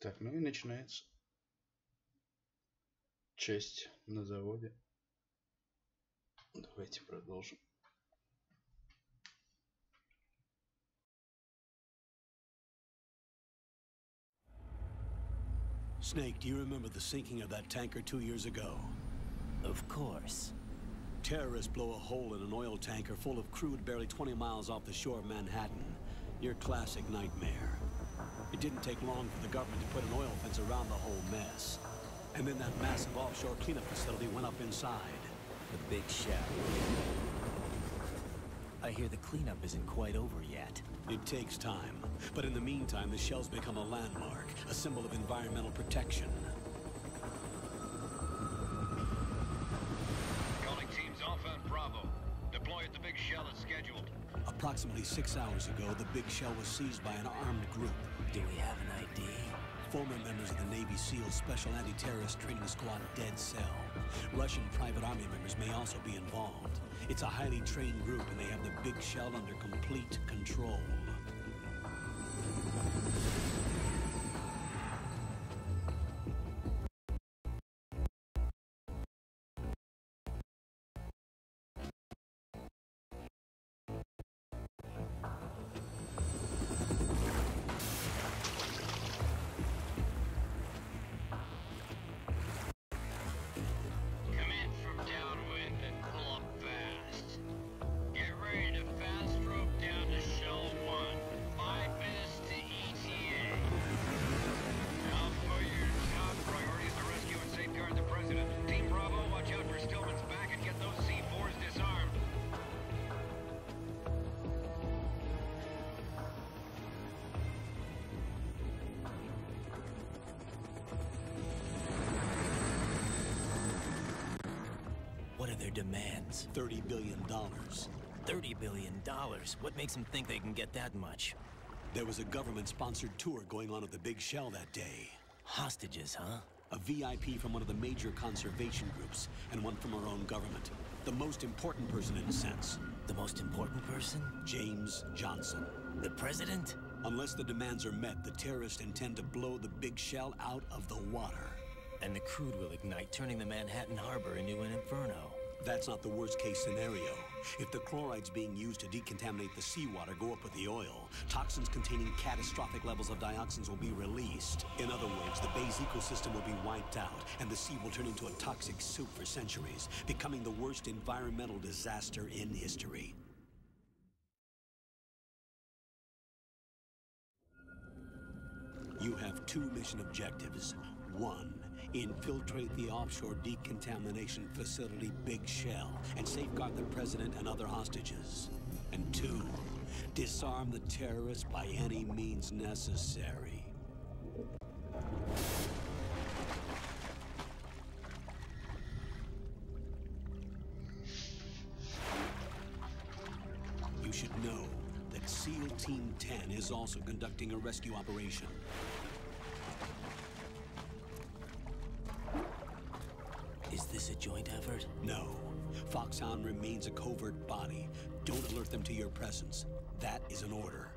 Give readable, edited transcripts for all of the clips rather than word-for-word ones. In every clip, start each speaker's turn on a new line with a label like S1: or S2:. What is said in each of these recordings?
S1: Так, ну и начинается часть на заводе. Давайте продолжим.
S2: Snake, do you remember the sinking of that tanker 2 years ago?
S3: Of course.
S2: Terrorists blow a hole in an oil tanker full of crude barely 20 miles off the shore of Manhattan. Your classic nightmare. It didn't take long for the government to put an oil fence around the whole mess. And then that massive offshore cleanup facility went up inside.
S3: The big shell. I hear the cleanup isn't quite over yet.
S2: It takes time. But in the meantime, the shell's become a landmark, a symbol of environmental protection.
S4: Calling teams Alpha and Bravo. Deploy at the big shell as scheduled.
S2: Approximately 6 hours ago, the big shell was seized by an armed group.
S3: Do we have an ID?
S2: Former members of the Navy SEAL Special Anti-Terrorist Training Squad Dead Cell. Russian private army members may also be involved. It's a highly trained group, and they have the big shell under complete control.
S3: What are their demands?
S2: $30 billion.
S3: $30 billion? What makes them think they can get that much?
S2: There was a government-sponsored tour going on at the big shell that day.
S3: Hostages, huh?
S2: A VIP from one of the major conservation groups, and one from our own government. The most important person, in a sense.
S3: The most important person?
S2: James Johnson.
S3: The president?
S2: Unless the demands are met, the terrorists intend to blow the big shell out of the water.
S3: And the crude will ignite, turning the Manhattan Harbor into an inferno.
S2: That's not the worst-case scenario. If the chlorides being used to decontaminate the seawater go up with the oil, toxins containing catastrophic levels of dioxins will be released. In other words, the bay's ecosystem will be wiped out, and the sea will turn into a toxic soup for centuries, becoming the worst environmental disaster in history. You have 2 mission objectives. 1, infiltrate the offshore decontamination facility Big Shell and safeguard the president and other hostages. And 2, disarm the terrorists by any means necessary. You should know that SEAL Team 10 is also conducting a rescue operation.
S3: Is this a joint effort?
S2: No. Foxhound remains a covert body. Don't alert them to your presence. That is an order.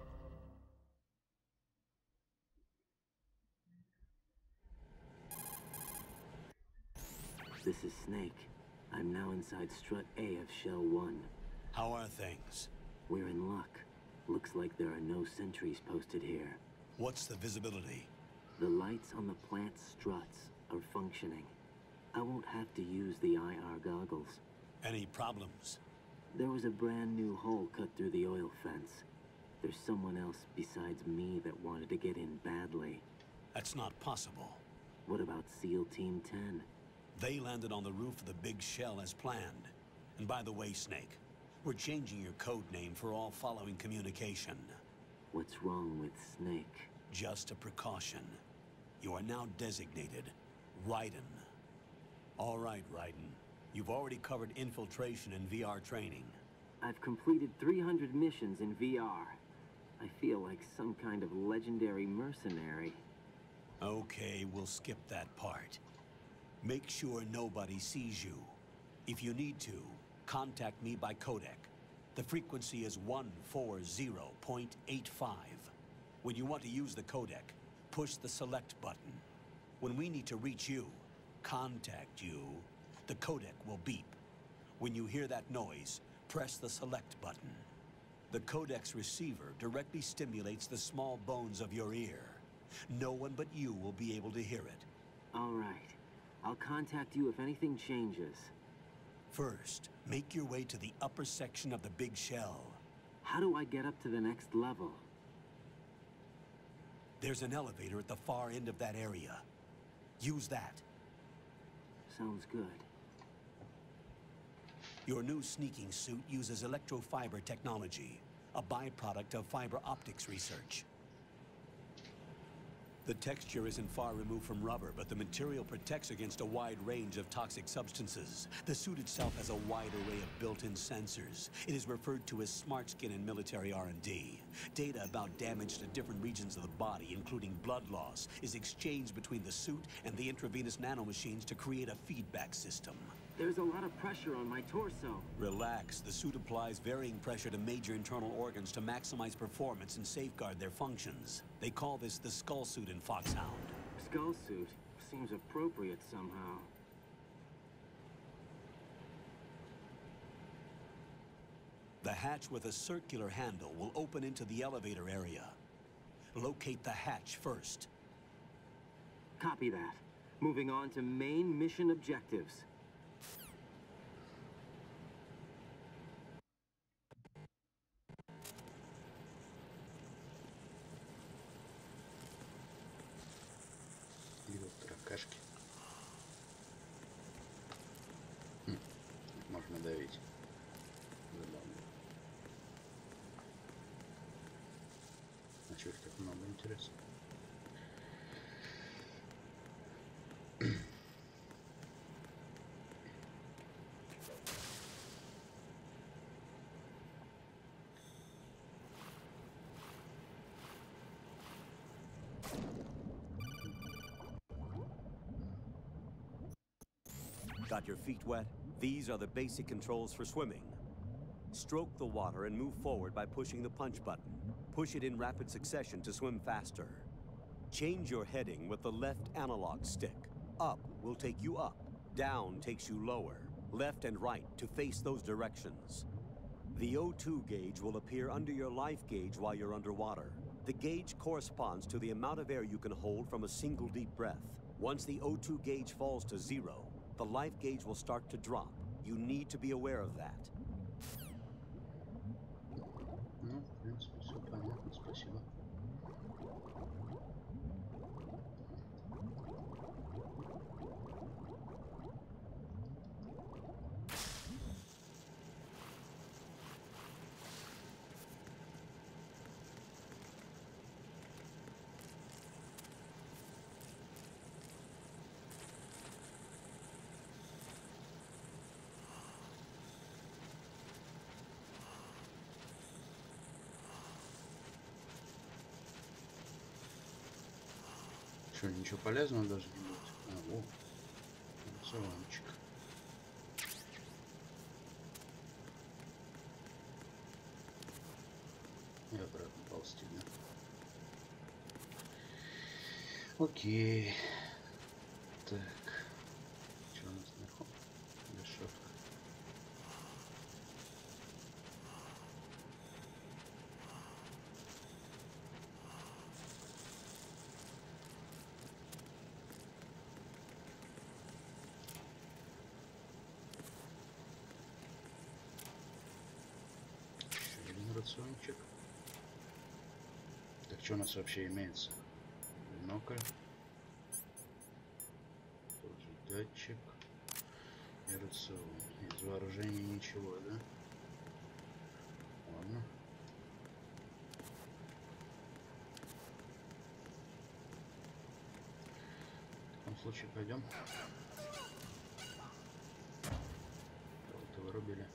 S5: This is Snake. I'm now inside Strut A of Shell 1.
S2: How are things?
S5: We're in luck. Looks like there are no sentries posted here.
S2: What's the visibility?
S5: The lights on the plant struts are functioning. I won't have to use the IR goggles.
S2: Any problems?
S5: There was a brand new hole cut through the oil fence. There's someone else besides me that wanted to get in badly.
S2: That's not possible.
S5: What about SEAL Team 10?
S2: They landed on the roof of the big shell as planned. And by the way, Snake, we're changing your code name for all following communication.
S5: What's wrong with Snake?
S2: Just a precaution. You are now designated Raiden. All right, Raiden. You've already covered infiltration and VR training.
S5: I've completed 300 missions in VR. I feel like some kind of legendary mercenary.
S2: Okay, we'll skip that part. Make sure nobody sees you. If you need to, contact me by codec. The frequency is 140.85. When you want to use the codec, push the select button. When we need to reach you, contact you, the codec will beep. When you hear that noise, press the select button. The codec's receiver directly stimulates the small bones of your ear. No one but you will be able to hear it.
S5: All right. I'll contact you if anything changes.
S2: First, make your way to the upper section of the big shell.
S5: How do I get up to the next level?
S2: There's an elevator at the far end of that area. Use that.
S5: Sounds good.
S2: Your new sneaking suit uses electrofiber technology, a byproduct of fiber optics research. The texture isn't far removed from rubber, but the material protects against a wide range of toxic substances. The suit itself has a wide array of built-in sensors. It is referred to as smart skin in military R&D. Data about damage to different regions of the body, including blood loss, is exchanged between the suit and the intravenous nanomachines to create a feedback system.
S5: There's a lot of pressure on my torso.
S2: Relax. The suit applies varying pressure to major internal organs to maximize performance and safeguard their functions. They call this the skull suit in Foxhound.
S5: Skull suit? Seems appropriate somehow.
S2: The hatch with a circular handle will open into the elevator area. Locate the hatch first.
S5: Copy that. Moving on to main mission objectives.
S1: Таракашки. Можно давить. Забавно. А чё их так много, интересно?
S2: Got your feet wet? These are the basic controls for swimming. Stroke the water and move forward by pushing the punch button. Push it in rapid succession to swim faster. Change your heading with the left analog stick. Up will take you up. Down takes you lower. Left and right to face those directions. The O2 gauge will appear under your life gauge while you're underwater. The gauge corresponds to the amount of air you can hold from a single deep breath. Once the O2 gauge falls to 0, the life gauge will start to drop. You need to be aware of that.
S1: Ну, в принципе, все понятно, спасибо. Что, ничего полезного даже не будет? А, о, салончик. И обратно ползти, да? Окей. Так. Что у нас наверху? Решетка. Рациончик. Так что у нас вообще имеется? Бинокль. Тоже датчик. И рацион. Из вооружения ничего, да? Ладно. В таком случае пойдем. Кого-то вырубили.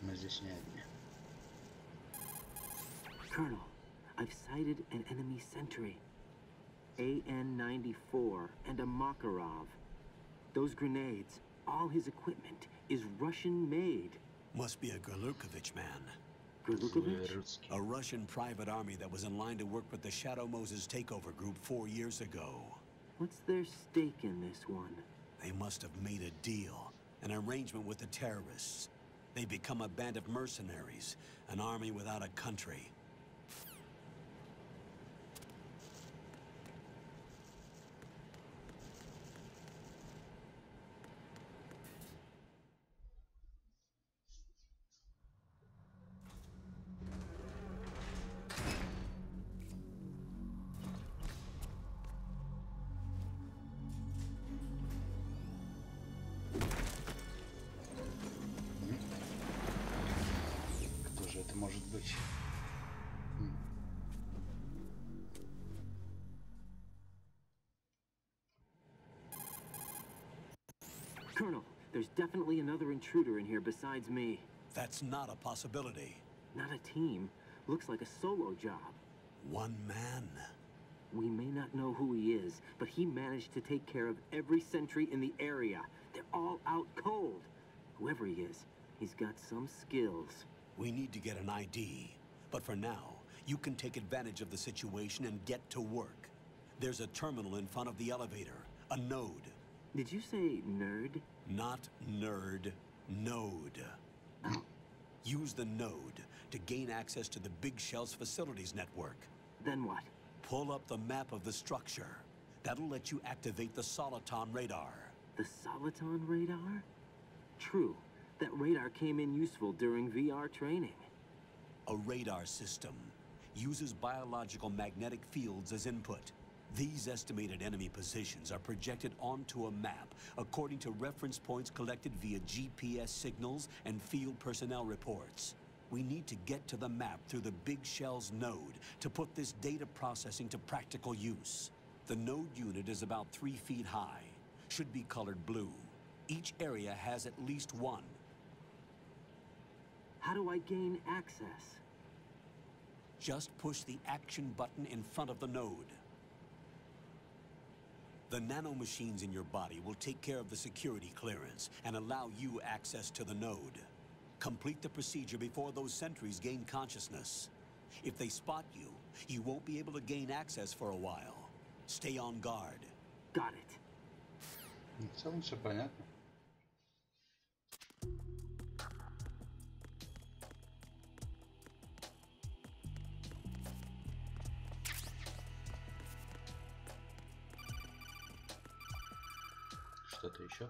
S1: Мы здесь не одни.
S5: Colonel, I've sighted an enemy sentry. AN-94 and a Makarov. Those grenades, all his equipment, is Russian-made.
S2: Must be a Gorlukovich man.
S5: Gorlukovich?
S2: A Russian private army that was in line to work with the Shadow Moses takeover group 4 years ago.
S5: What's their stake in this one?
S2: They must have made a deal, an arrangement with the terrorists. They become a band of mercenaries, an army without a country.
S1: Кто же это может быть?
S5: Colonel, there's definitely another intruder in here besides me.
S2: That's not a possibility.
S5: Not a team. Looks like a solo job.
S2: One man.
S5: We may not know who he is, but he managed to take care of every sentry in the area. They're all out cold. Whoever he is, he's got some skills.
S2: We need to get an ID. But for now, you can take advantage of the situation and get to work. There's a terminal in front of the elevator. A node.
S5: Did you say nerd?
S2: Not nerd. Node.
S5: Oh.
S2: Use the node to gain access to the Big Shell's facilities network.
S5: Then what?
S2: Pull up the map of the structure. That'll let you activate the Soliton radar.
S5: The Soliton radar? True. That radar came in useful during VR training.
S2: A radar system uses biological magnetic fields as input. These estimated enemy positions are projected onto a map according to reference points collected via GPS signals and field personnel reports. We need to get to the map through the Big Shell's node to put this data processing to practical use. The node unit is about 3 feet high, should be colored blue. Each area has at least one.
S5: How do I gain access?
S2: Just push the action button in front of the node. The nanomachines in your body will take care of the security clearance and allow you access to the node. Complete the procedure before those sentries gain consciousness. If they spot you, you won't be able to gain access for a while. Stay on guard.
S5: Got it.
S1: В целом все понятно. Что-то еще?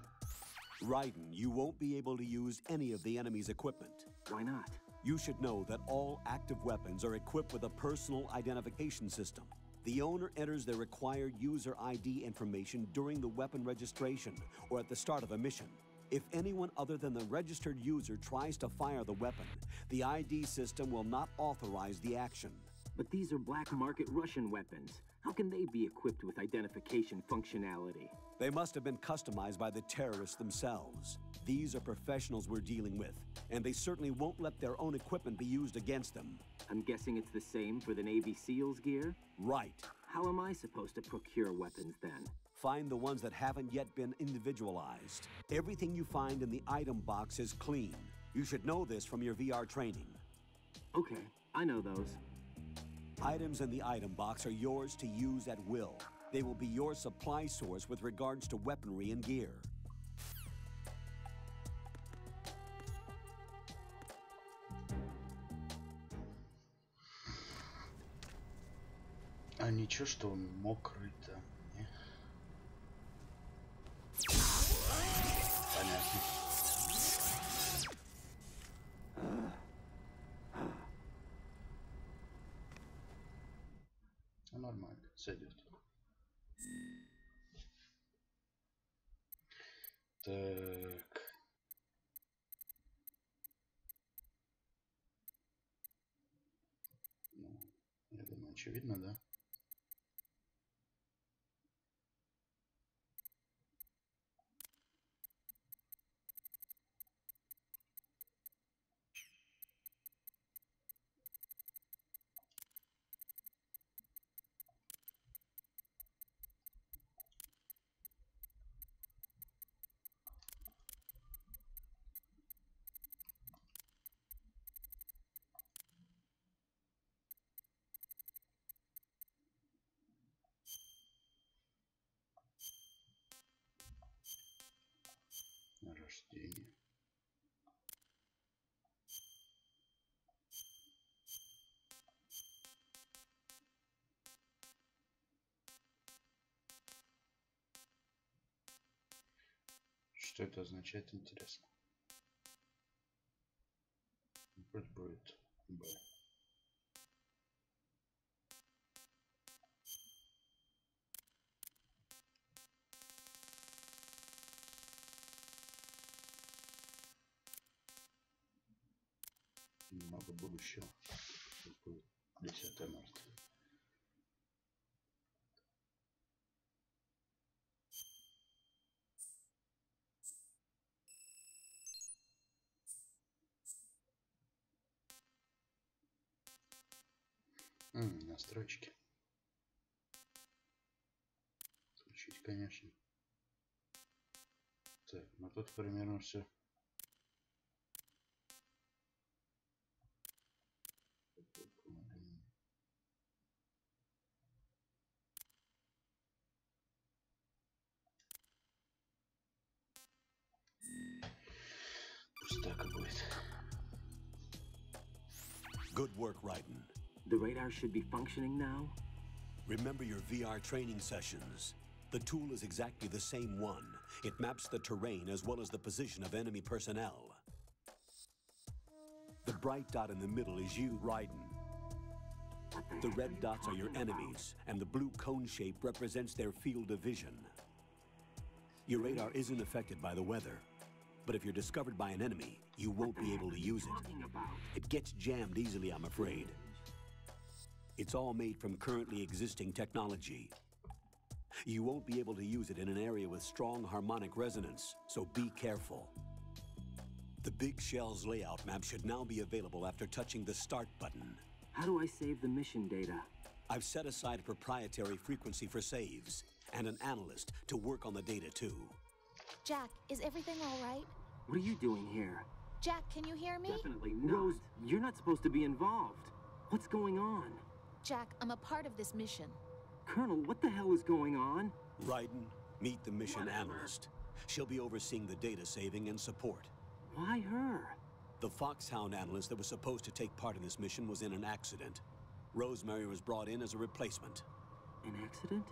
S2: Raiden, you won't be able to use any of the enemy's equipment.
S5: Why not?
S2: You should know that all active weapons are equipped with a personal identification system. The owner enters their required user ID information during the weapon registration or at the start of a mission. If anyone other than the registered user tries to fire the weapon, the ID system will not authorize the action.
S5: But these are black market Russian weapons. How can they be equipped with identification functionality?
S2: They must have been customized by the terrorists themselves. These are professionals we're dealing with, and they certainly won't let their own equipment be used against them.
S5: I'm guessing it's the same for the Navy SEALs gear?
S2: Right.
S5: How am I supposed to procure weapons then?
S2: Find the ones that haven't yet been individualized. Everything you find in the item box is clean. You should know this from your VR training.
S5: Okay, I know those.
S2: Items in the item box are yours to use at will. They will be your supply source with regards to weaponry and gear.
S1: А ничего, что он мокрый-то? Не? Понятно. Ну, нормально, сойдет. Так. Ну, я думаю, очевидно, да? терпение. Что это означает, интересно? Пусть будет Б. Немного будущего. Пусть будет 10 марта. Настройки. Включить, конечно. Так, ну тут примерно все. Пусть так и будет.
S2: Good work, Raiden.
S5: The radar should be functioning now?
S2: Remember your VR training sessions. The tool is exactly the same one. It maps the terrain as well as the position of enemy personnel. The bright dot in the middle is you, Raiden. The red dots are your enemies, and the blue cone shape represents their field of vision. Your radar isn't affected by the weather, but if you're discovered by an enemy, you won't be able to use it. It gets jammed easily, I'm afraid. It's all made from currently existing technology. You won't be able to use it in an area with strong harmonic resonance, so be careful. The big Shell's layout map should now be available after touching the Start button.
S5: How do I save the mission data?
S2: I've set aside a proprietary frequency for saves, and an analyst to work on the data too.
S6: Jack, is everything all right?
S5: What are you doing here?
S6: Jack, can you hear me?
S5: Definitely not. Rose, you're not supposed to be involved. What's going on?
S6: Jack, I'm a part of this mission.
S5: Colonel, what the hell is going on?
S2: Raiden, meet the mission analyst. She'll be overseeing the data saving and support.
S5: Why her?
S2: The Foxhound analyst that was supposed to take part in this mission was in an accident. Rosemary was brought in as a replacement.
S5: An accident?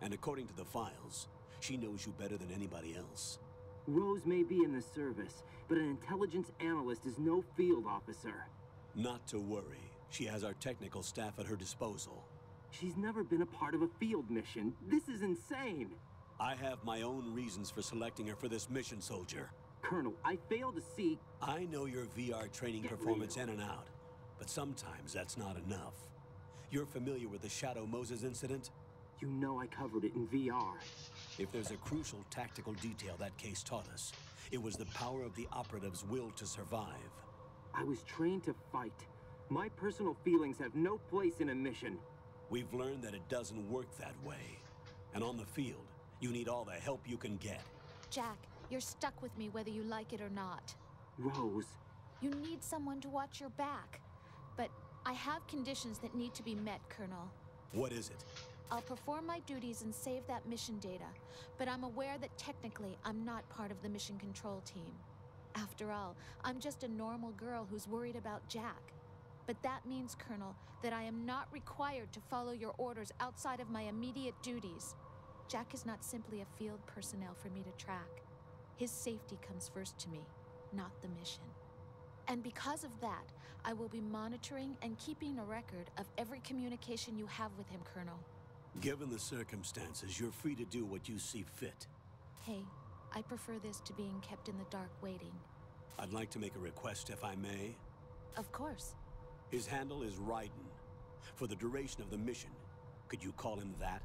S2: And according to the files, she knows you better than anybody else.
S5: Rose may be in the service, but an intelligence analyst is no field officer.
S2: Not to worry. She has our technical staff at her disposal.
S5: She's never been a part of a field mission. This is insane.
S2: I have my own reasons for selecting her for this mission, soldier.
S5: Colonel, I fail to see...
S2: I know your VR training performance in and out, but sometimes that's not enough. You're familiar with the Shadow Moses incident?
S5: You know I covered it in VR.
S2: If there's a crucial tactical detail that case taught us, it was the power of the operative's will to survive.
S5: I was trained to fight. My personal feelings have no place in a mission.
S2: We've learned that it doesn't work that way. And on the field, you need all the help you can get.
S6: Jack, you're stuck with me whether you like it or not.
S5: Rose.
S6: You need someone to watch your back. But I have conditions that need to be met, Colonel.
S2: What is it?
S6: I'll perform my duties and save that mission data, but I'm aware that technically I'm not part of the mission control team. After all, I'm just a normal girl who's worried about Jack. But that means, Colonel, that I am not required to follow your orders outside of my immediate duties. Jack is not simply a field personnel for me to track. His safety comes first to me, not the mission. And because of that, I will be monitoring and keeping a record of every communication you have with him, Colonel.
S2: Given the circumstances, you're free to do what you see fit.
S6: Hey, I prefer this to being kept in the dark waiting.
S2: I'd like to make a request, if I may.
S6: Of course.
S2: His handle is Raiden. For the duration of the mission, could you call him that?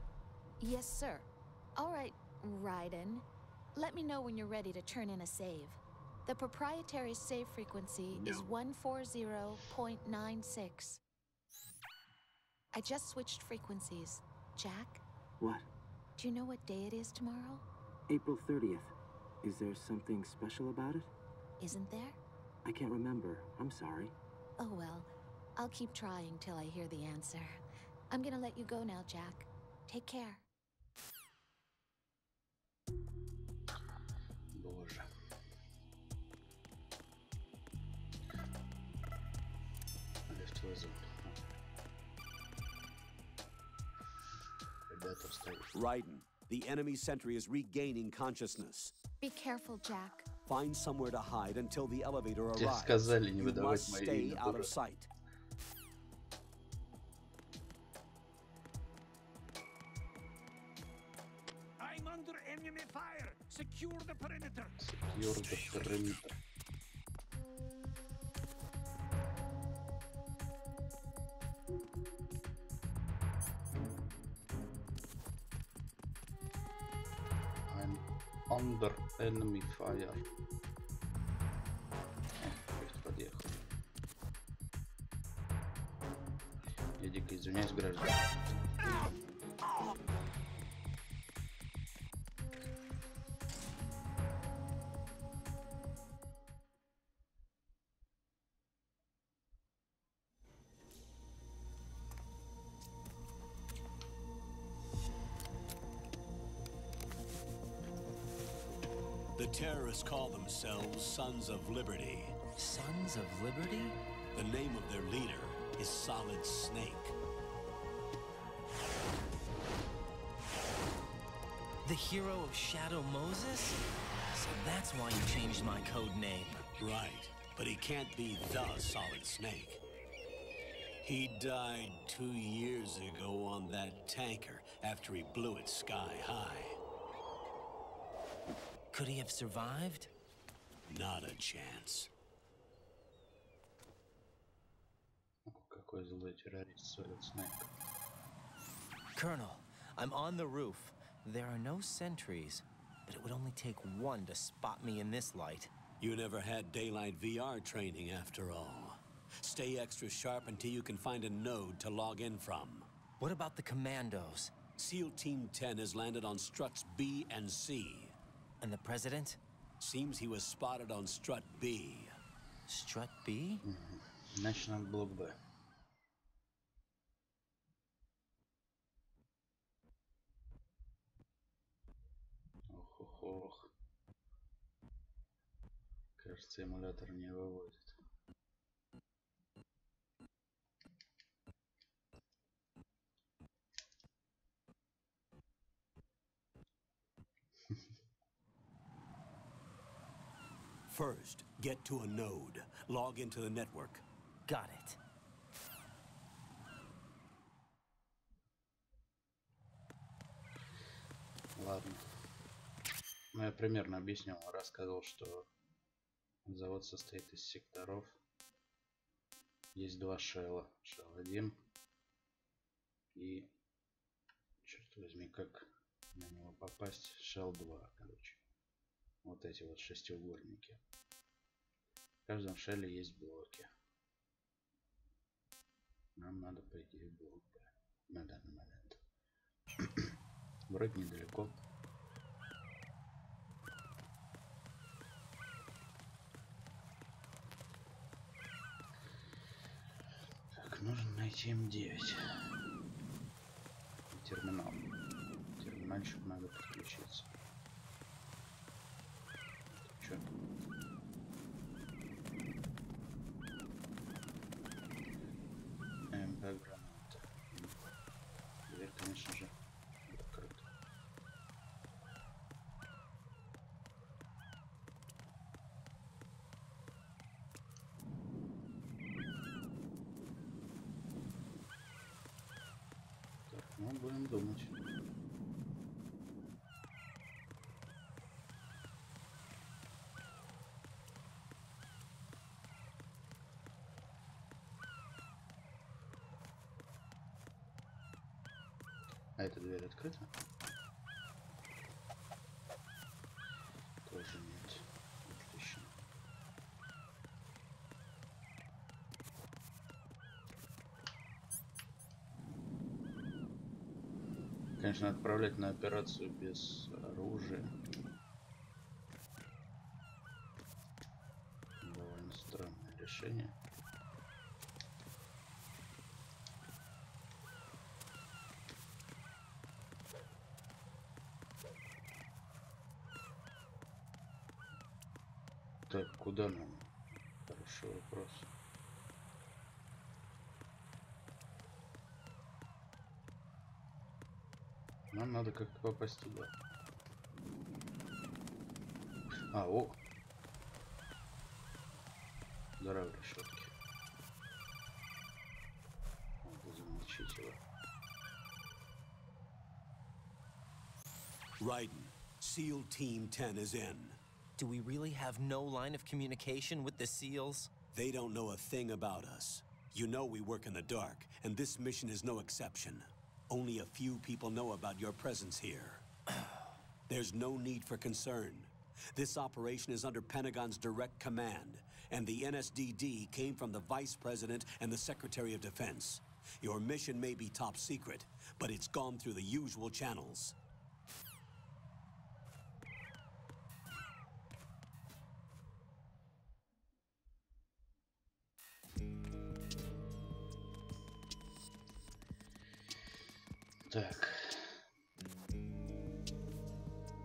S6: Yes, sir. All right, Raiden. Let me know when you're ready to turn in a save. The proprietary save frequency is 140.96. I just switched frequencies. Jack?
S5: What?
S6: Do you know what day it is tomorrow?
S5: April 30th. Is there something special about it?
S6: Isn't there?
S5: I can't remember. I'm sorry.
S6: Oh well. I'll keep trying till I hear the answer. I'm gonna let you go now, Jack. Take care.
S1: Боже. поставить.
S2: Raiden, the enemy sentry is regaining consciousness.
S6: Be careful, Jack.
S2: Find somewhere to hide until the elevator
S1: Тебе
S2: arrives.
S1: сказали не
S2: You
S1: выдавать
S2: must
S1: мои
S2: stay
S1: имя,
S2: out of
S1: дурак.
S2: sight.
S7: I'm under enemy fire. Secure the perimeter.
S1: Secure the perimeter. I'm under enemy fire. Лифт подъехал. Я дико извиняюсь, граждане.
S2: The terrorists call themselves Sons of Liberty.
S3: Sons of Liberty?
S2: The name of their leader is Solid Snake.
S3: The hero of Shadow Moses? So that's why you changed my code name.
S2: Right, but he can't be the Solid Snake. He died 2 years ago on that tanker after he blew it sky high.
S3: Could he have survived?
S2: Not a chance.
S1: Какой злой террорист, Solid Snake.
S3: Colonel, I'm on the roof. There are no sentries, but it would only take one to spot me in this light.
S2: You never had daylight VR training after all. Stay extra sharp until you can find a node to log in from.
S3: What about the commandos?
S2: SEAL Team 10 has landed on struts B and C.
S3: And the president?
S2: Seems he was spotted on strut B.
S3: Strut B?
S1: National Block B. Ох. Кажется, эмулятор не выводит.
S2: First, get to a node. Log into the network.
S3: Got it.
S1: Ладно. Ну, я примерно объяснил, рассказал, что завод состоит из секторов. Есть два Шелла. Шелл 1 и, черт возьми, как на него попасть, Шелл 2, короче. Вот эти вот шестиугольники. В каждом шелле есть блоки. Нам надо пойти в блок Б на данный момент. Вроде недалеко. Так, нужно найти М9. Терминал. Терминальчик надо подключиться. Чё? МП граната. Дверь, конечно же, открыта. Так, ну будем думать. А эта дверь открыта? Тоже нет. Отлично. Конечно, отправлять на операцию без оружия довольно странное решение. Так, куда нам? Хороший вопрос. Ну, Нам надо как-то попасть туда. А, о! Дыра в решетке. Надо замолчить его.
S2: Raiden, SEAL Team 10 is in.
S3: Do we really have no line of communication with the SEALs?
S2: They don't know a thing about us. You know we work in the dark, and this mission is no exception. Only a few people know about your presence here. There's no need for concern. This operation is under Pentagon's direct command, and the NSDD came from the Vice President and the Secretary of Defense. Your mission may be top secret, but it's gone through the usual channels.
S1: Так.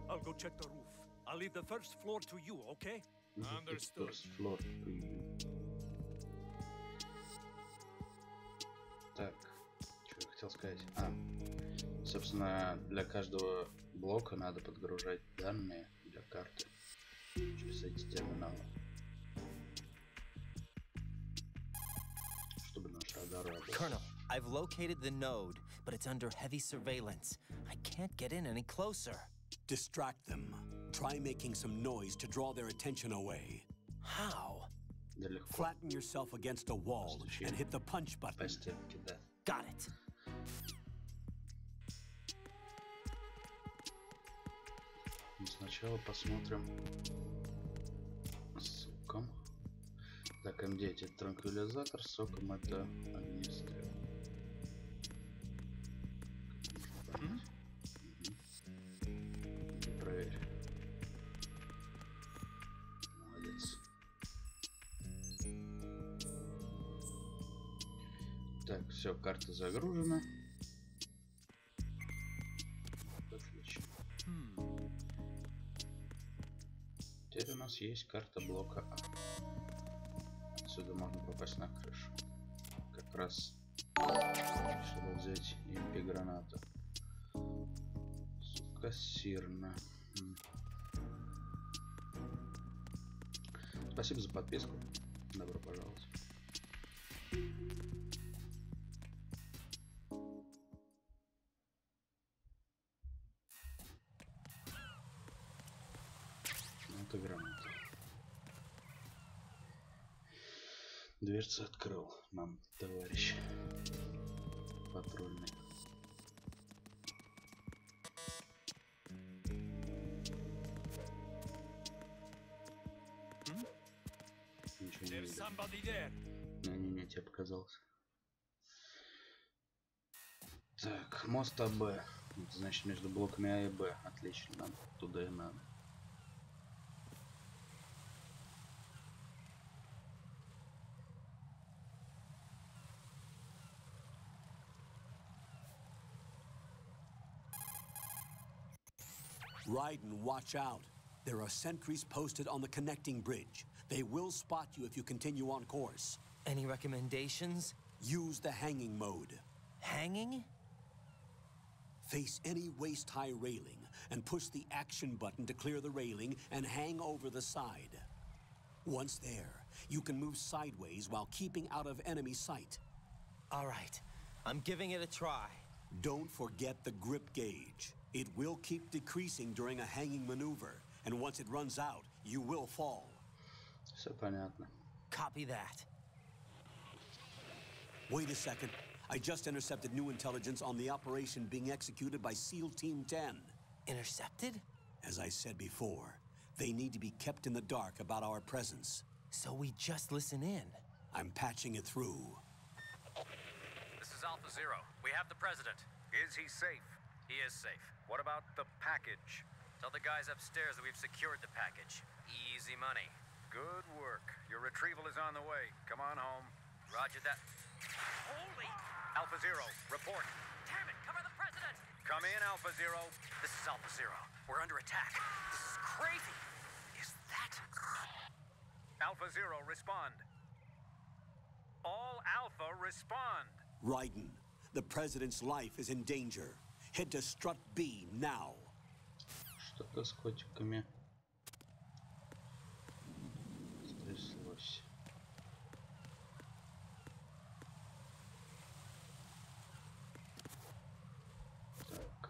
S7: I'll go check the roof. I'll leave the first floor to you, okay? Understood.
S1: Флор. Так, что я хотел сказать? Собственно, для каждого блока надо подгружать данные для карты через эти терминалы, чтобы наш радар работал.
S3: Colonel, I've located the node, but it's under heavy surveillance. I can't get in any closer.
S2: Distract them. Try making some noise to draw their attention away.
S3: How?
S1: Да легко.
S2: Flatten yourself against a wall and hit the punch button.
S1: По стенке, да.
S3: Got it.
S1: Но сначала посмотрим соком. Так, М9 это транквилизатор, соком это огнестрел. Проверь. Молодец. Так, все, карта загружена. Отлично. Теперь у нас есть карта блока А. Отсюда можно попасть на крышу. Как раз, чтобы взять импи-гранату. Кассирно. Спасибо за подписку. Добро пожаловать. Это граната. Дверцу открыл нам товарищ патрульный. Ничего не
S7: There's
S1: видно.
S7: somebody there.
S1: Не, тебе показалось. Так, мост АБ. Это значит между блоками А и Б. Отлично, нам туда и надо.
S2: Raiden, watch out. There are sentries posted on the connecting bridge. They will spot you if you continue on course.
S3: Any recommendations?
S2: Use the hanging mode.
S3: Hanging?
S2: Face any waist-high railing and push the action button to clear the railing and hang over the side. Once there, you can move sideways while keeping out of enemy sight.
S3: All right, I'm giving it a try.
S2: Don't forget the grip gauge. It will keep decreasing during a hanging maneuver, and once it runs out, you will fall.
S1: Все понятно.
S3: Copy that.
S2: Wait a second. I just intercepted new intelligence on the operation being executed by SEAL Team 10.
S3: Intercepted?
S2: As I said before, they need to be kept in the dark about our presence.
S3: So we just listen in.
S2: I'm patching it through.
S8: This is Alpha Zero. We have the president. Is he safe? He is safe. What about the package? Tell the guys upstairs that we've secured the package. Easy money. Good work. Your retrieval is on the way. Come on home. Roger that. Holy! Alpha Zero, report. Damn it, cover the president! Come in, Alpha Zero. This is Alpha Zero. We're under attack. This is crazy. Is that... Alpha Zero, respond. All Alpha, respond.
S2: Raiden, the president's life is in danger. Head to Strut B now.
S1: Что-то с котиками стряслось. Так.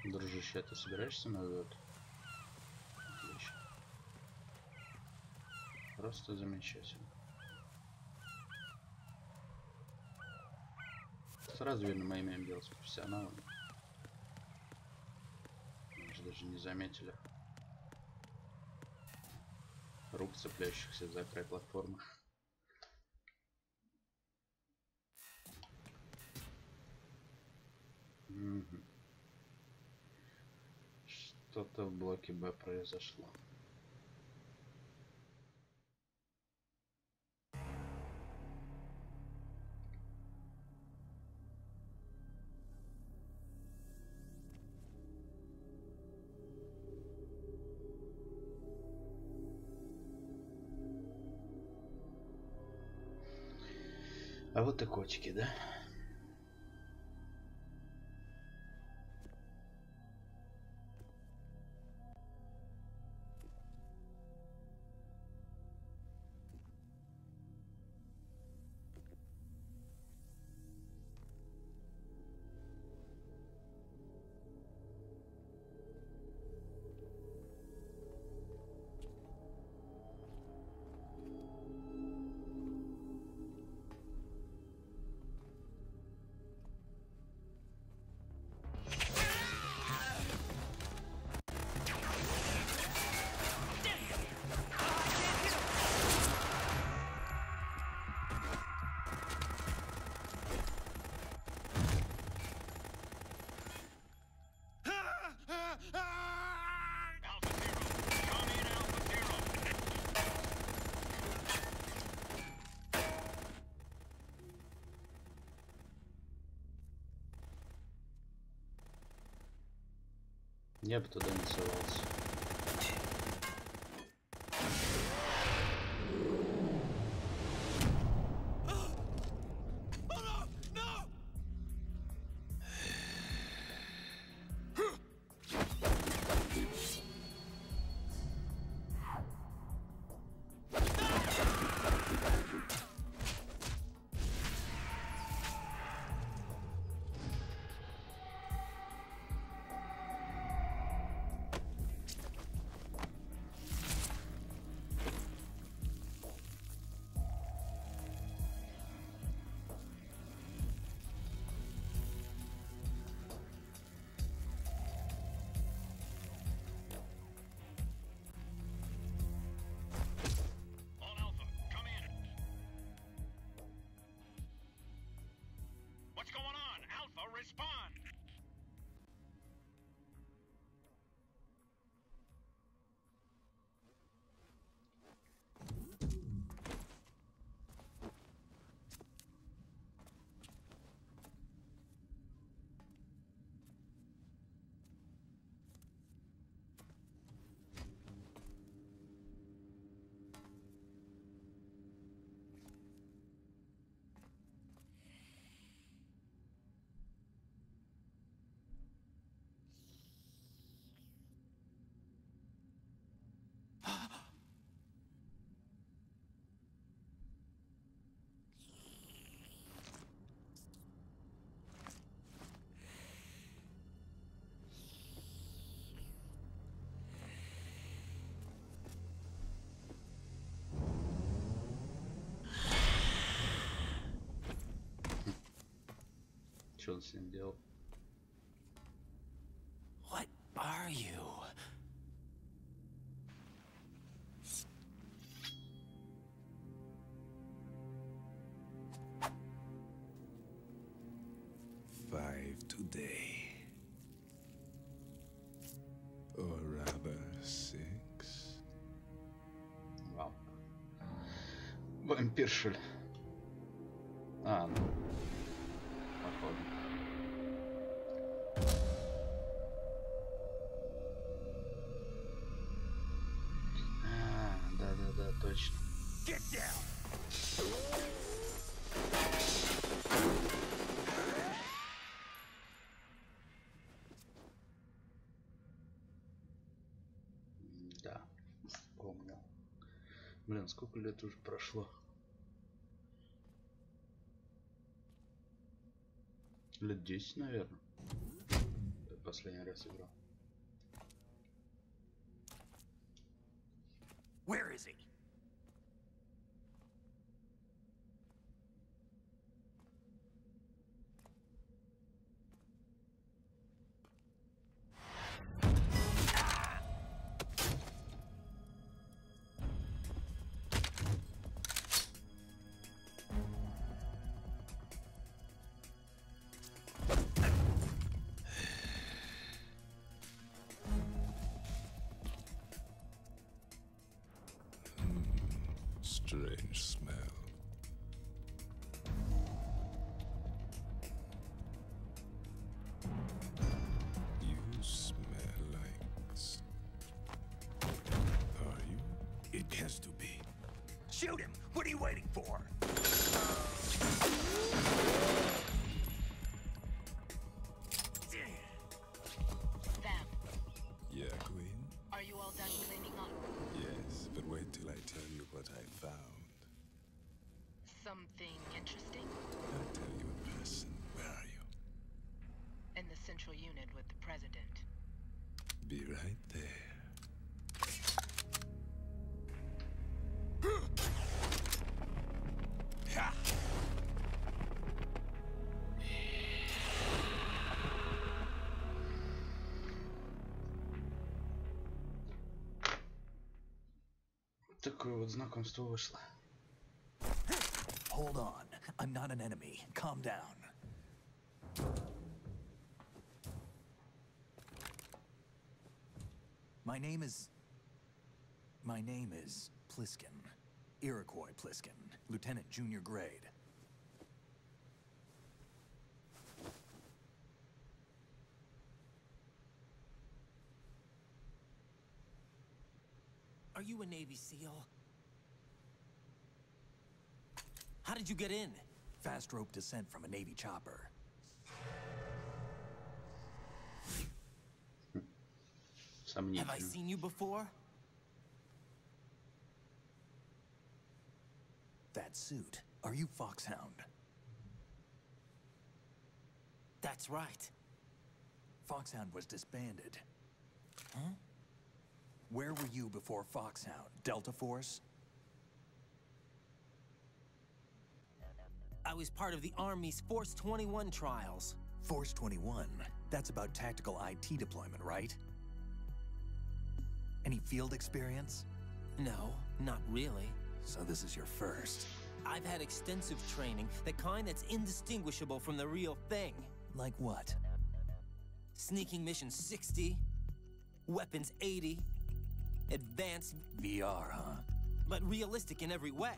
S1: Дружище, а ты собираешься назад? Отлично. Просто замечательно. Сразу видно, мы имеем дело с профессионалами. Мы же даже не заметили рук, цепляющихся за край платформы. Что-то в блоке Б произошло. А вот и котики, да? Я бы туда не совался.
S4: Respond!
S1: Что он с ним делал?
S3: What are you?
S9: Five today. Or rather 6.
S1: Вау. Вампиршель. А, ну. Походу. точно.
S7: Get down!
S1: Да, вспомнил. Блин, сколько лет уже прошло? Лет 10, наверное. Я последний раз играл.
S7: Where is he?
S9: Strange smell. You smell like... Are you?
S7: It has to be. Shoot him! What are you waiting for?
S10: Vamp,
S9: Yeah, Queen?
S10: are you all done cleaning up?
S9: Yes, but wait till I tell you what I found.
S10: Something interesting?
S9: I'll tell you in person. Where are you?
S10: In the central unit with the president.
S9: Be right there.
S1: Такое вот знакомство вышло.
S7: Hold on. I'm not an enemy. Calm down. My name is Pliskin. Iroquois Pliskin. Lieutenant Junior Grade.
S3: Are you a Navy SEAL? How did you get in?
S7: Fast rope descent from a Navy chopper.
S3: Have I seen you before?
S7: That suit. Are you Foxhound?
S3: That's right.
S7: Foxhound was disbanded. Huh? Where were you before Foxhound? Delta Force?
S3: I was part of the Army's Force 21 trials.
S7: Force 21? That's about tactical IT deployment, right? Any field experience?
S3: No, not really.
S7: So this is your first.
S3: I've had extensive training, the kind that's indistinguishable from the real thing.
S7: Like what?
S3: Sneaking mission 60, weapons 80, advanced
S7: VR, huh?
S3: but realistic in every way.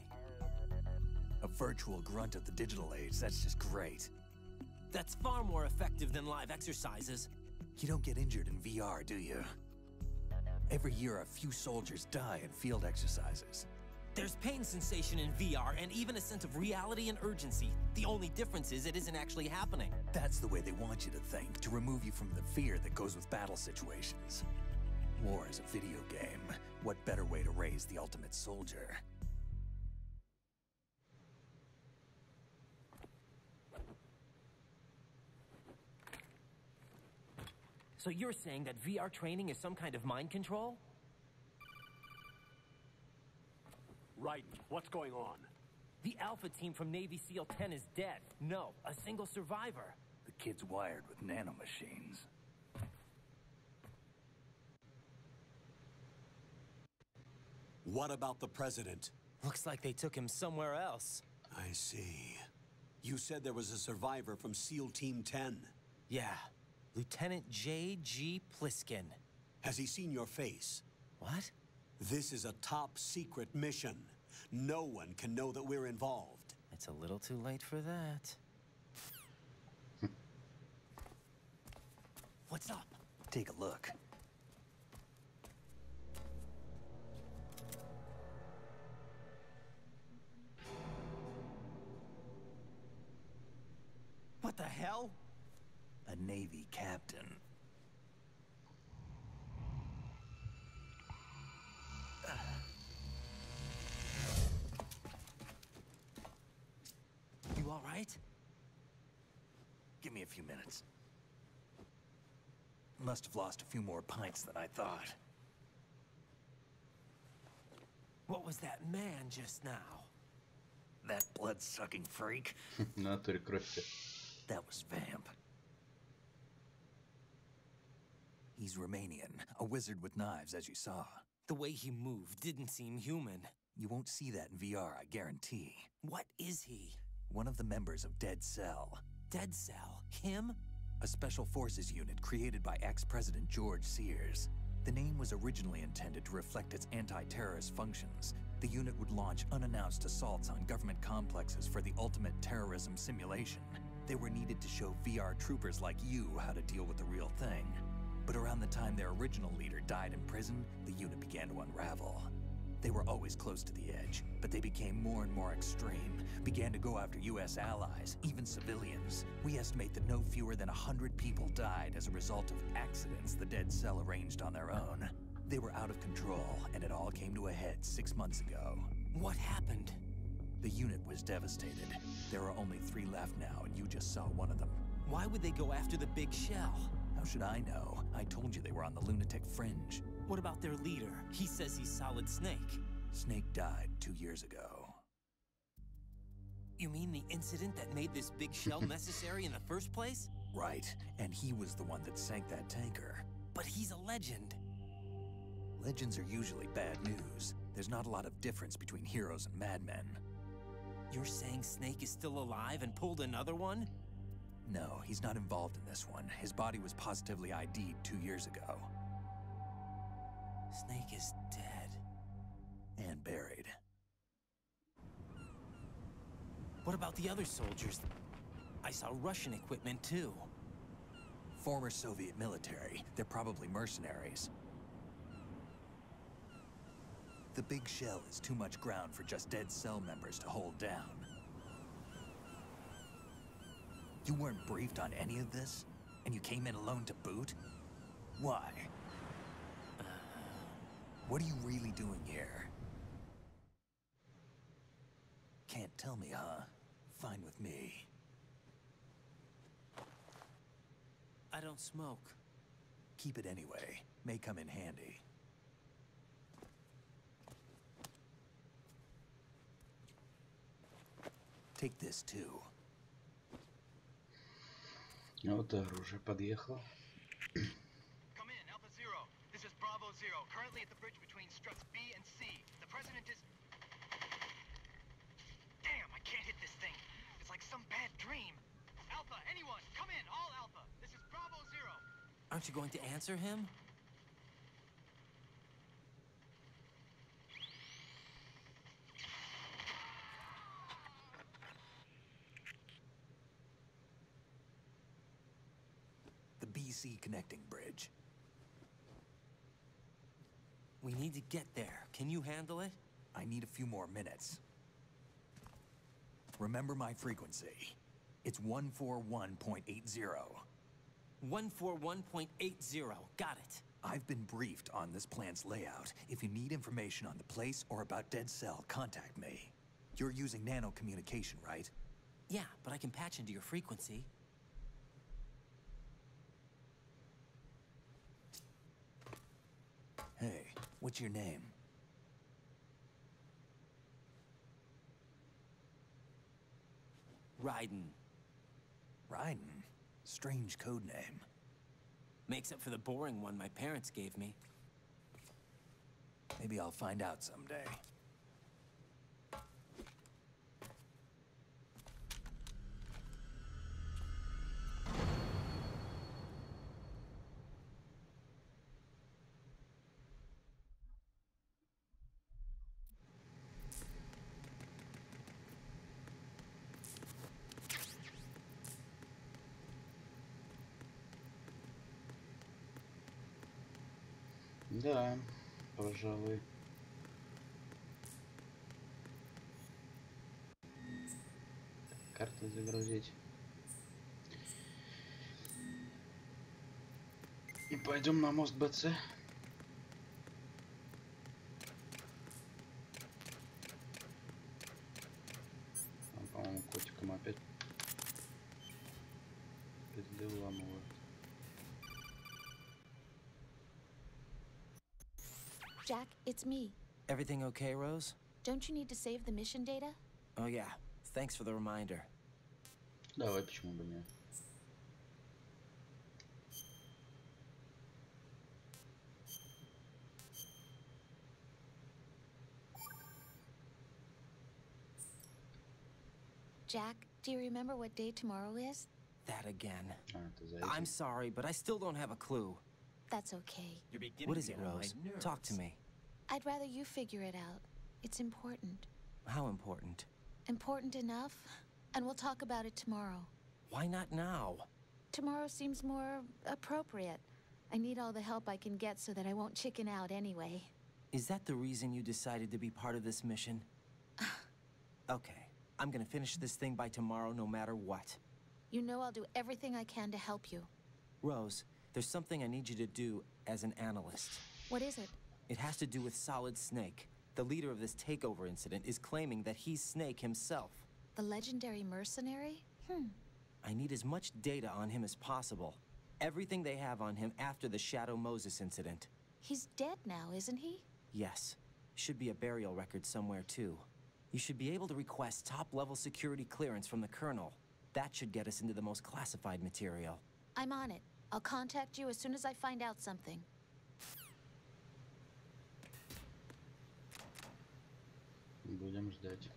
S7: A virtual grunt of the digital age, that's just great.
S3: That's far more effective than live exercises.
S7: You don't get injured in VR, do you? Every year, a few soldiers die in field exercises.
S3: There's pain sensation in VR and even a sense of reality and urgency. The only difference is it isn't actually happening.
S7: That's the way they want you to think, to remove you from the fear that goes with battle situations. War is a video game. What better way to raise the ultimate soldier?
S3: So you're saying that VR training is some kind of mind control?
S7: Right. What's going on?
S3: The Alpha team from Navy SEAL 10 is dead. No, a single survivor.
S7: The kid's wired with nanomachines.
S2: What about the president?
S3: Looks like they took him somewhere else.
S2: I see. You said there was a survivor from SEAL Team 10.
S3: Yeah, Lieutenant J.G. Pliskin.
S2: Has he seen your face?
S3: What?
S2: This is a top secret mission. No one can know that we're involved.
S3: It's a little too late for that.
S7: What's up? Take a look.
S3: hell?
S7: A Navy captain.
S3: You all right?
S7: Give me a few minutes. Must have lost a few more pints than I thought.
S3: What was that man just now?
S7: That blood-sucking freak?
S1: Натуре кровь.
S7: That was Vamp. He's Romanian, a wizard with knives, as you saw.
S3: The way he moved didn't seem human.
S7: You won't see that in VR, I guarantee.
S3: What is he?
S7: One of the members of Dead Cell.
S3: Dead Cell? Him?
S7: A special forces unit created by ex-President George Sears. The name was originally intended to reflect its anti-terrorist functions. The unit would launch unannounced assaults on government complexes for the ultimate terrorism simulation. They were needed to show VR troopers like you how to deal with the real thing. But around the time their original leader died in prison, the unit began to unravel. They were always close to the edge, but they became more and more extreme, began to go after US allies, even civilians. We estimate that no fewer than 100 people died as a result of accidents the Dead Cell arranged on their own. They were out of control, and it all came to a head 6 months ago.
S3: What happened?
S7: The unit was devastated. There are only 3 left now, and you just saw one of them.
S3: Why would they go after the big shell?
S7: How should I know? I told you they were on the lunatic fringe.
S3: What about their leader? He says he's Solid Snake.
S7: Snake died 2 years ago.
S3: You mean the incident that made this big shell necessary in the first place?
S7: Right, and he was the one that sank that tanker.
S3: But he's a legend.
S7: Legends are usually bad news. There's not a lot of difference between heroes and madmen.
S3: You're saying Snake is still alive and pulled another one?
S7: No, he's not involved in this one. His body was positively ID'd 2 years ago.
S3: Snake is dead.
S7: And buried.
S3: What about the other soldiers? I saw Russian equipment too.
S7: Former Soviet military. They're probably mercenaries. The big shell is too much ground for just Dead Cell members to hold down. You weren't briefed on any of this? And you came in alone to boot? Why? What are you really doing here? Can't tell me, huh? Fine with me.
S3: I don't smoke.
S7: Keep it anyway. May come in handy. Take this too.
S1: Вот оружие подъехало.
S11: Come in, Alpha Zero. This is Bravo Zero. Currently at the bridge between struts B and C. The president is... Damn, I can't hit this thing. It's like some bad dream. Alpha, anyone, come in, all Alpha. This is Bravo Zero.
S3: Aren't you going to answer him?
S7: The BC connecting bridge.
S3: We need to get there. Can you handle it?
S7: I need a few more minutes. Remember my frequency. It's 141.80.
S3: 141.80. Got it.
S7: I've been briefed on this plant's layout. If you need information on the place or about Dead Cell, contact me. You're using nano communication, right?
S3: Yeah, but I can patch into your frequency.
S7: Hey, what's your name?
S3: Raiden.
S7: Raiden? Strange code name.
S3: Makes up for the boring one my parents gave me.
S7: Maybe I'll find out someday.
S1: Да, пожалуй. Карты загрузить. И пойдем на мост БЦ. По-моему, котиком опять пизды вламывают.
S6: Jack, it's me.
S3: Everything okay, Rose?
S6: Don't you need to save the mission data?
S3: Oh yeah, thanks for the reminder.
S1: Давай, почему бы нет?
S6: Jack, do you remember what day tomorrow is?
S3: That again.
S1: А, ты за
S3: I'm
S1: этим?
S3: sorry, but I still don't have a clue.
S6: That's okay.
S7: You're beginning
S3: What
S7: to
S3: is it,
S7: get on my
S3: Rose?
S7: nerves.
S3: Talk to me.
S6: I'd rather you figure it out. It's important.
S3: How important?
S6: Important enough? And we'll talk about it tomorrow.
S3: Why not now?
S6: Tomorrow seems more appropriate. I need all the help I can get so that I won't chicken out anyway.
S3: Is that the reason you decided to be part of this mission? Okay, I'm gonna finish this thing by tomorrow no matter what.
S6: You know I'll do everything I can to help you.
S3: Rose, there's something I need you to do as an analyst.
S6: What is it?
S3: It has to do with Solid Snake. The leader of this takeover incident is claiming that he's Snake himself.
S6: The legendary mercenary?
S3: I need as much data on him as possible. Everything they have on him after the Shadow Moses incident.
S6: He's dead now, isn't he?
S3: Yes. Should be a burial record somewhere, too. You should be able to request top-level security clearance from the Colonel. That should get us into the most classified material.
S6: I'm on it. I'll contact you as soon as I find out something.
S1: Будем ждать.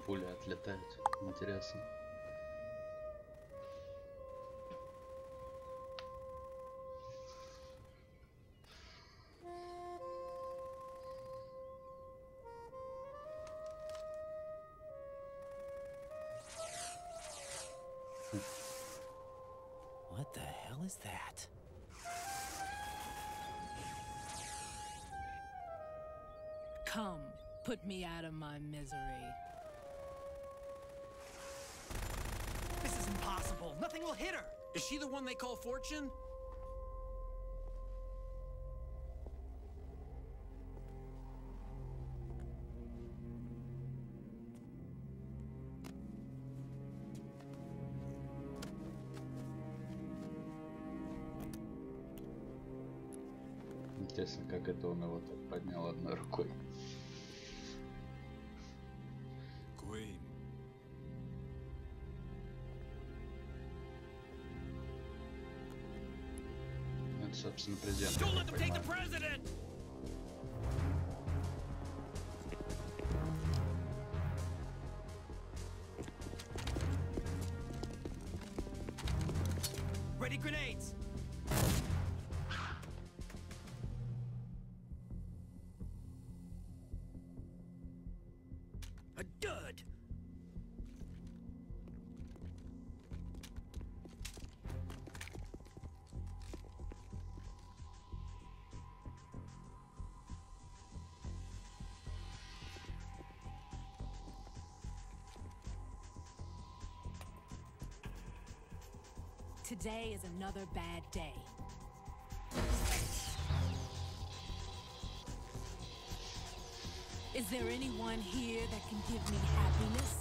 S1: Пули отлетают. Интересно.
S3: What the hell is that?
S12: Come, put me out of my misery.
S8: This is impossible. Nothing will hit her. Is she the one they call Fortune?
S1: Интересно, как это он его так поднял одной рукой.
S9: Queen.
S1: Это, собственно, президент.
S8: Don't
S1: я
S8: let them take the
S1: понимаю.
S8: president! Ready grenades! A dud!
S12: Today is another bad day. Is there anyone here that can give me happiness?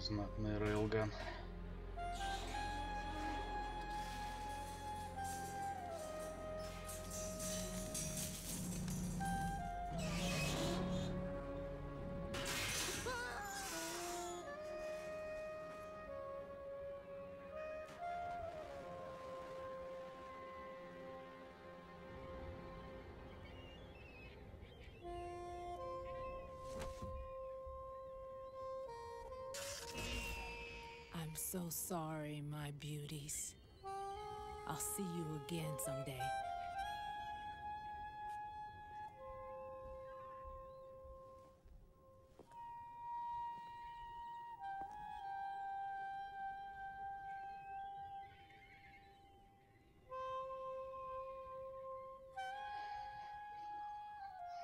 S1: Знатный рейлган.
S12: I'm so sorry, my beauties. I'll see you again someday.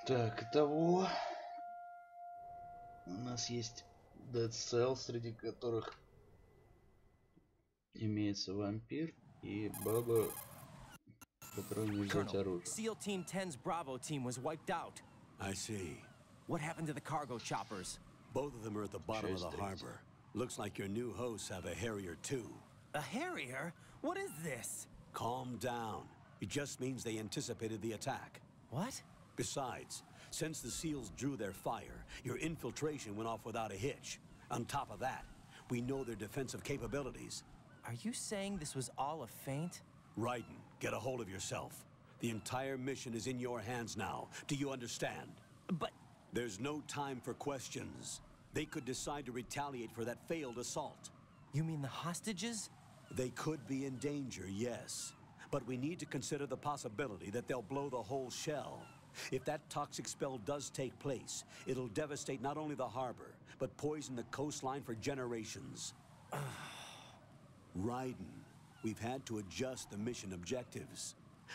S1: Так, итого у нас есть Dead Cell, среди которых имеется вампир и баба, которая не взять оружие.
S3: SEAL Team 10's Bravo team was wiped out.
S2: I see.
S3: What happened to the cargo choppers?
S2: Both of them are at the bottom of the harbor. Looks like your new hosts have a Harrier too.
S3: A Harrier? What is this?
S2: Calm down. It just means they anticipated the attack.
S3: What?
S2: Besides, since the SEALs drew their fire, your infiltration went off without a hitch. On top of that, we know their defensive capabilities.
S3: Are you saying this was all a feint?
S2: Raiden, get a hold of yourself. The entire mission is in your hands now. Do you understand?
S3: But...
S2: There's no time for questions. They could decide to retaliate for that failed assault.
S3: You mean the hostages?
S2: They could be in danger, yes. But we need to consider the possibility that they'll blow the whole shell. If that toxic spell does take place, it'll devastate not only the harbor, but poison the coastline for generations. Raiden, we've had to adjust the mission objectives.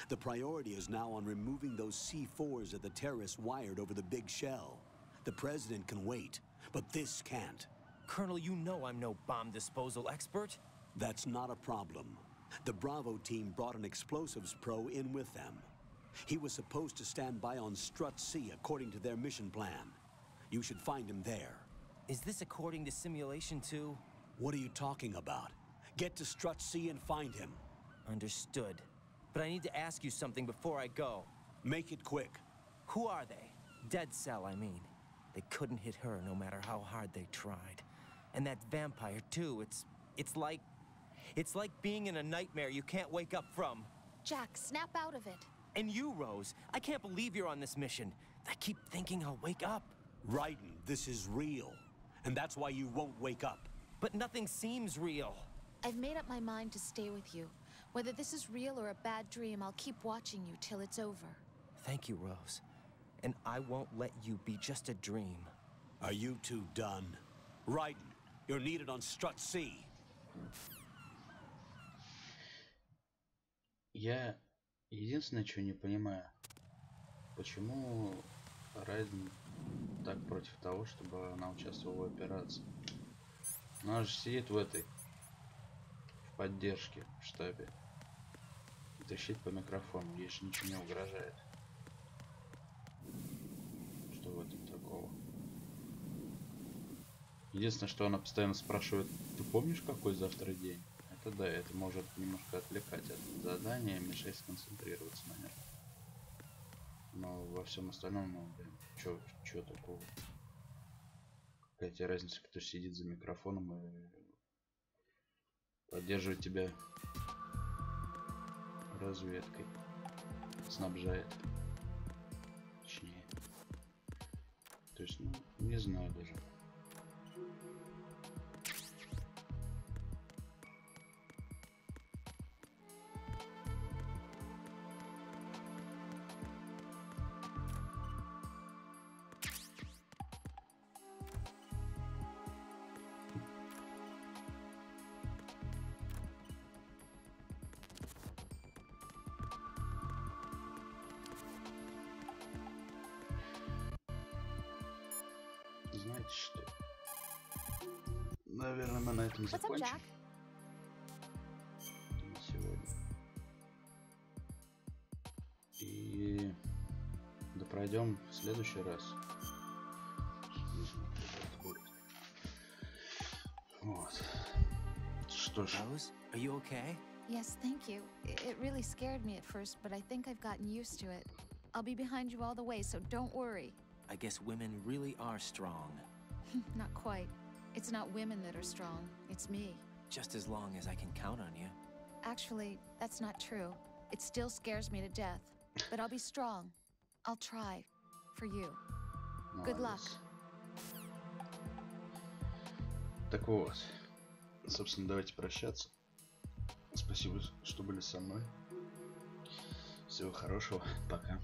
S2: The priority is now on removing those C4s that the terrorists wired over the big shell. The president can wait, but this can't.
S3: Colonel, you know I'm no bomb disposal expert.
S2: That's not a problem. The Bravo team brought an explosives pro in with them. He was supposed to stand by on Strut C according to their mission plan. You should find him there.
S3: Is this according to Simulation 2?
S2: What are you talking about? Get to Strut C and find him.
S3: Understood. But I need to ask you something before I go.
S2: Make it quick.
S3: Who are they? Dead Cell, I mean. They couldn't hit her no matter how hard they tried. And that vampire, too, it's like being in a nightmare you can't wake up from.
S6: Jack, snap out of it.
S3: And you, Rose, I can't believe you're on this mission. I keep thinking I'll wake up.
S2: Raiden, this is real. And that's why you won't wake up.
S3: But nothing seems real.
S6: I've made up my mind to stay with you. Whether this is real or a bad dream, I'll keep watching you till it's over.
S3: Thank you, Rose. And I won't let you be just a dream.
S2: Are you two done? Raiden, you're needed on Strut C.
S1: Я единственное, что не понимаю, почему Райден так против того, чтобы она участвовала в операции. Она же сидит в поддержке в штабе. И трещит по микрофону, ей же ничего не угрожает. Что в этом такого? Единственное, что она постоянно спрашивает: ты помнишь, какой завтра день? Это да, это может немножко отвлекать от задания, мешать сконцентрироваться на нем. Но во всем остальном, ну, блин, чё такого? Какая тебе разница, кто сидит за микрофоном и поддерживает тебя разведкой, снабжает, точнее. То есть, ну, не знаю даже. Знаете что? Наверное, мы на этом закончим. На сегодня. И допройдем в следующий раз. Вот. Что ж.
S3: Rose, are you okay?
S6: Yes, thank you. It really scared me at first, but I think I've gotten used to it. I'll be behind you all the way, so don't worry.
S3: I guess women really are strong.
S6: Not quite. It's not women that are strong, it's me.
S3: Just as long as I can count on you.
S6: Actually, that's not true. It still scares me to death. But I'll be strong. I'll try. For you. Good luck.
S1: Так вот. Собственно, давайте прощаться. Спасибо, что были со мной. Всего хорошего. Пока.